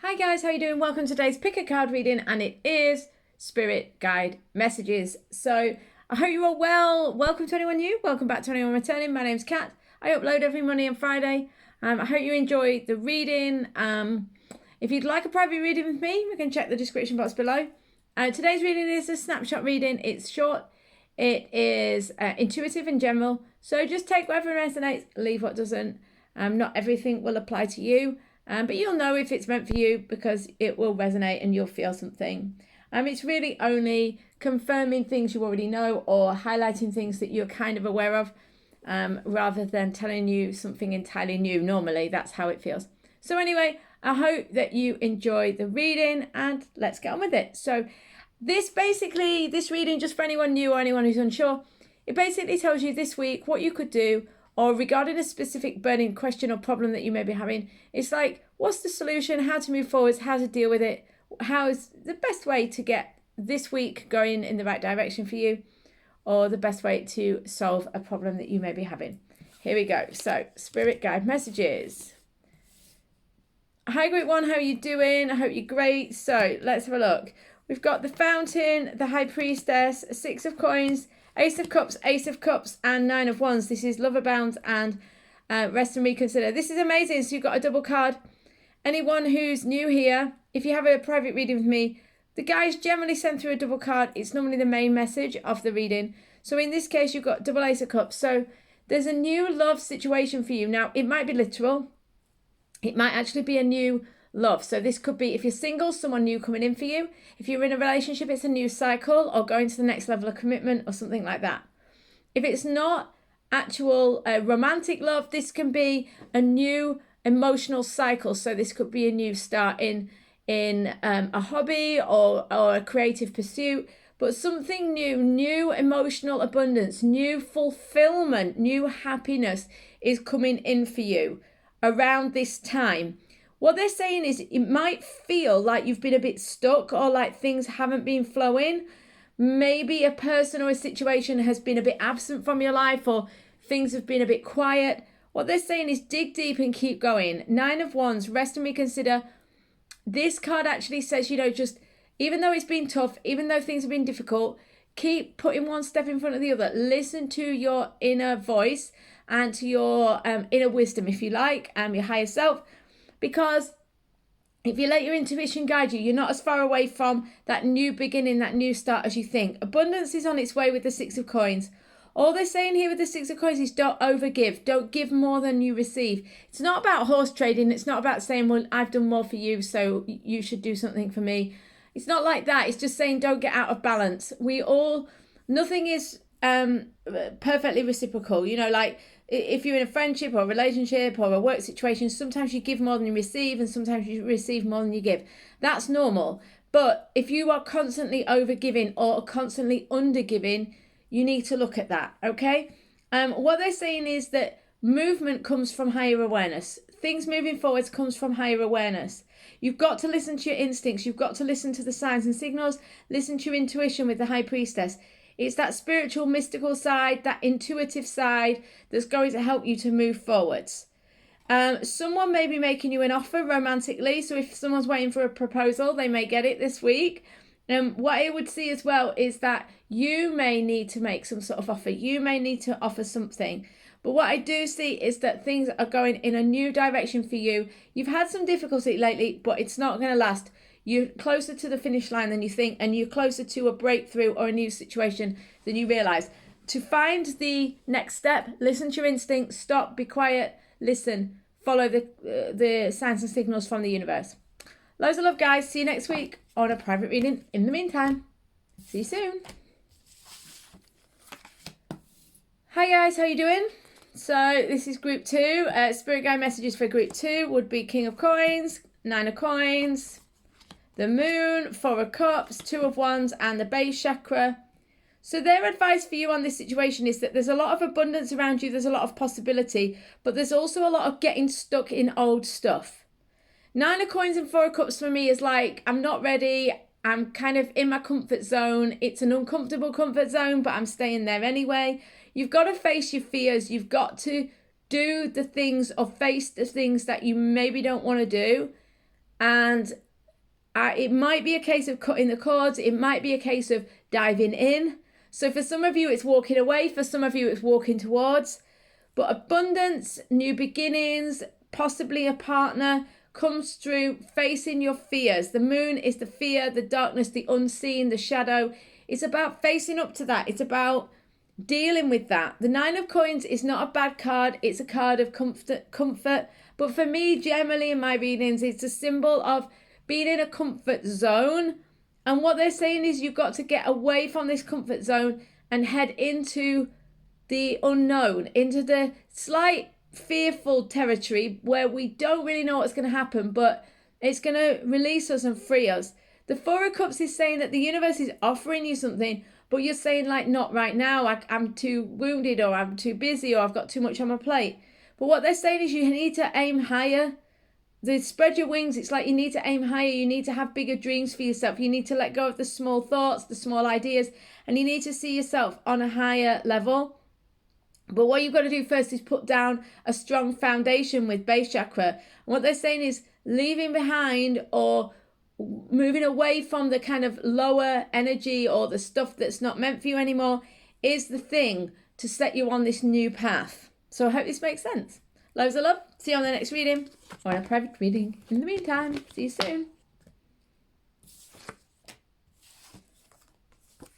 Hi guys, how you doing? Welcome to today's pick a card reading, and it is Spirit Guide Messages. So I hope you're all well. Welcome to anyone new. Welcome back to anyone returning. My name's Kat. I upload every Monday and Friday. I hope you enjoy the reading. If you'd like a private reading with me, you can check the description box below. Today's reading is a snapshot reading. It's short. It is intuitive and general. So just take whatever resonates, leave what doesn't. Not everything will apply to you. But you'll know if it's meant for you because it will resonate and you'll feel something. It's really only confirming things you already know or highlighting things that you're kind of aware of, rather than telling you something entirely new. Normally, that's how it feels. So anyway, I hope that you enjoy the reading and let's get on with it. So this reading, just for anyone new or anyone who's unsure, it basically tells you this week what you could do, or regarding a specific burning question or problem that you may be having. It's like, what's the solution, how to move forwards, how to deal with it, how is the best way to get this week going in the right direction for you, or the best way to solve a problem that you may be having. Here we go. So, Spirit Guide Messages. Hi Group 1, how are you doing? I hope you're great. So, let's have a look. We've got the Fountain, the High Priestess, Six of Coins, Ace of Cups, and Nine of Wands. This is Lover Bound and Rest and Reconsider. This is amazing. So you've got a double card. Anyone who's new here, if you have a private reading with me, the guys generally send through a double card. It's normally the main message of the reading. So in this case, you've got double Ace of Cups. So there's a new love situation for you. Now, it might be literal. It might actually be a new love. So this could be, if you're single, someone new coming in for you. If you're in a relationship, it's a new cycle or going to the next level of commitment or something like that. If it's not actual romantic love, this can be a new emotional cycle. So this could be a new start in a hobby or a creative pursuit, but something new emotional abundance, new fulfillment, new happiness is coming in for you around this time. What they're saying is it might feel like you've been a bit stuck or like things haven't been flowing. Maybe a person or a situation has been a bit absent from your life, or things have been a bit quiet. What they're saying is dig deep and keep going. Nine of Wands, rest and reconsider. This card actually says, just even though it's been tough, even though things have been difficult, keep putting one step in front of the other. Listen to your inner voice and to your inner wisdom, if you like, your higher self. Because if you let your intuition guide you, you're not as far away from that new beginning, that new start as you think. Abundance is on its way with the Six of Coins. All they're saying here with the Six of Coins is don't overgive. Don't give more than you receive. It's not about horse trading. It's not about saying, well, I've done more for you, so you should do something for me. It's not like that. It's just saying don't get out of balance. Nothing is perfectly reciprocal. Like if you're in a friendship or a relationship or a work situation, sometimes you give more than you receive and sometimes you receive more than you give. That's normal. But if you are constantly overgiving or constantly undergiving, you need to look at that, okay? What they're saying is that movement comes from higher awareness. Things moving forwards comes from higher awareness. You've got to listen to your instincts. You've got to listen to the signs and signals. Listen to your intuition with the High Priestess. It's that spiritual, mystical side, that intuitive side that's going to help you to move forwards. Someone may be making you an offer romantically. So if someone's waiting for a proposal, they may get it this week. What I would see as well is that you may need to make some sort of offer. You may need to offer something. But what I do see is that things are going in a new direction for you. You've had some difficulty lately, but it's not going to last. You're closer to the finish line than you think, and you're closer to a breakthrough or a new situation than you realise. To find the next step, listen to your instincts, stop, be quiet, listen, follow the signs and signals from the universe. Loads of love, guys. See you next week on a private reading. In the meantime, see you soon. Hi, guys. How you doing? So this is Group 2. Spirit Guide Messages for Group 2 would be King of Coins, Nine of Coins, the Moon, Four of Cups, Two of Wands, and the base chakra. So their advice for you on this situation is that there's a lot of abundance around you. There's a lot of possibility, but there's also a lot of getting stuck in old stuff. Nine of Coins and Four of Cups for me is like, I'm not ready. I'm kind of in my comfort zone. It's an uncomfortable comfort zone, but I'm staying there anyway. You've got to face your fears. You've got to do the things or face the things that you maybe don't want to do. And it might be a case of cutting the cords. It might be a case of diving in. So for some of you, it's walking away. For some of you, it's walking towards. But abundance, new beginnings, possibly a partner, comes through facing your fears. The moon is the fear, the darkness, the unseen, the shadow. It's about facing up to that. It's about dealing with that. The Nine of Coins is not a bad card. It's a card of comfort. But for me, generally in my readings, it's a symbol of being in a comfort zone. And what they're saying is you've got to get away from this comfort zone and head into the unknown, into the slight fearful territory where we don't really know what's going to happen, but it's going to release us and free us. The Four of Cups is saying that the universe is offering you something, but you're saying like, not right now, I'm too wounded, or I'm too busy, or I've got too much on my plate. But what they're saying is you need to aim higher. Spread your wings. It's like you need to aim higher. You need to have bigger dreams for yourself. You need to let go of the small thoughts, the small ideas, and you need to see yourself on a higher level. But what you've got to do first is put down a strong foundation with base chakra. And what they're saying is leaving behind or moving away from the kind of lower energy or the stuff that's not meant for you anymore is the thing to set you on this new path. So I hope this makes sense. Loads of love. See you on the next reading or in a private reading. In the meantime, see you soon.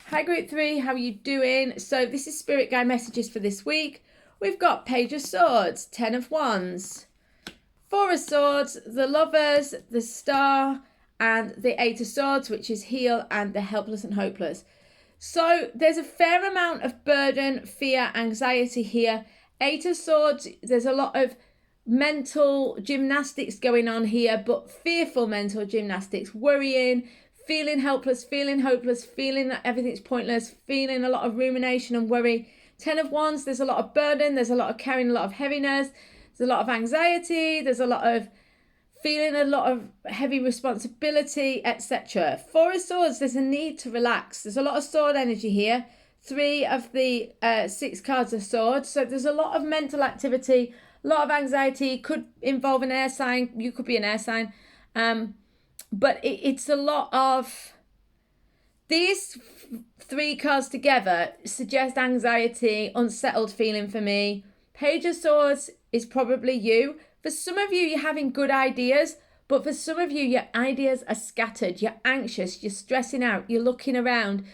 Hi Group 3, how are you doing? So this is Spirit Guide messages for this week. We've got Page of Swords, 10 of Wands, 4 of Swords, the Lovers, the Star, and the 8 of Swords, which is Heal, and the Helpless and Hopeless. So there's a fair amount of burden, fear, anxiety here. 8 of Swords, there's a lot of mental gymnastics going on here, but fearful mental gymnastics, worrying, feeling helpless, feeling hopeless, feeling that everything's pointless, feeling a lot of rumination and worry. 10 of Wands, there's a lot of burden, there's a lot of carrying a lot of heaviness, there's a lot of anxiety, there's a lot of feeling a lot of heavy responsibility, etc. 4 of Swords, there's a need to relax. There's a lot of sword energy here. 3 of the 6 cards of Swords. So there's a lot of mental activity, a lot of anxiety. Could involve an air sign. You could be an air sign. But it's a lot of... These 3 cards together suggest anxiety, unsettled feeling for me. Page of Swords is probably you. For some of you, you're having good ideas, but for some of you, your ideas are scattered. You're anxious, you're stressing out, you're looking around.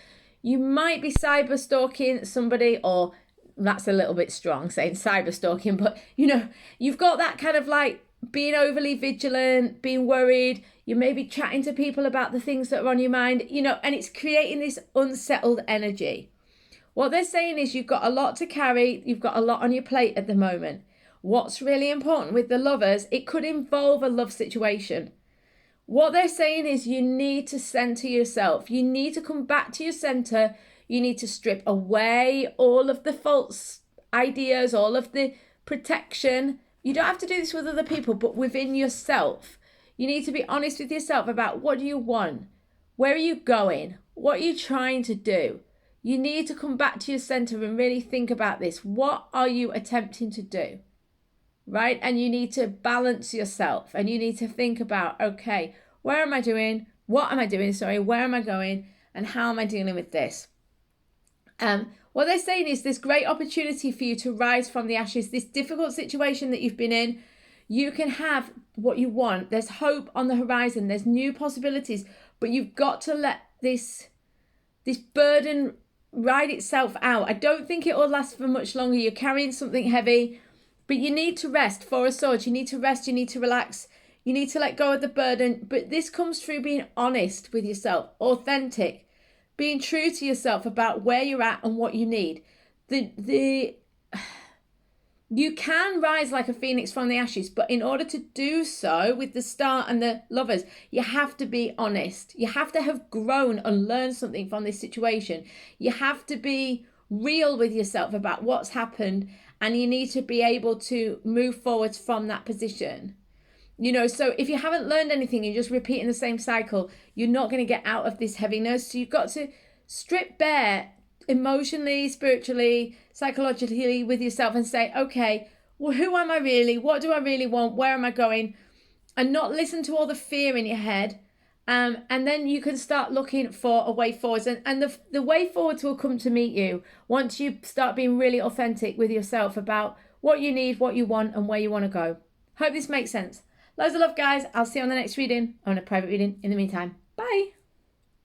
You might be cyber stalking somebody, or that's a little bit strong saying cyber stalking, but you know, you've got that kind of like being overly vigilant, being worried. You may be chatting to people about the things that are on your mind, you know, and it's creating this unsettled energy. What they're saying is you've got a lot to carry. You've got a lot on your plate at the moment. What's really important with the Lovers, it could involve a love situation. What they're saying is you need to center yourself. You need to come back to your center. You need to strip away all of the false ideas, all of the protection. You don't have to do this with other people, but within yourself. You need to be honest with yourself about what do you want? Where are you going? What are you trying to do? You need to come back to your center and really think about this. What are you attempting to do? Right? And you need to balance yourself, and you need to think about, okay, where am I doing? What am I doing? Sorry, where am I going? And how am I dealing with this? What they're saying is this great opportunity for you to rise from the ashes, this difficult situation that you've been in. You can have what you want. There's hope on the horizon. There's new possibilities, but you've got to let this burden ride itself out. I don't think it will last for much longer. You're carrying something heavy, but you need to rest. 4 of Swords, you need to rest. You need to relax. You need to let go of the burden. But this comes through being honest with yourself, authentic, being true to yourself about where you're at and what you need. You can rise like a phoenix from the ashes, but in order to do so with the Star and the Lovers, you have to be honest. You have to have grown and learned something from this situation. You have to be real with yourself about what's happened, and you need to be able to move forward from that position. You know, so if you haven't learned anything, you're just repeating the same cycle, you're not going to get out of this heaviness. So you've got to strip bare emotionally, spiritually, psychologically with yourself and say, okay, well, who am I really? What do I really want? Where am I going? and not listen to all the fear in your head. And then you can start looking for a way forwards. And the way forwards will come to meet you once you start being really authentic with yourself about what you need, what you want, and where you want to go. Hope this makes sense. Loads of love, guys. I'll see you on the next reading, on a private reading in the meantime.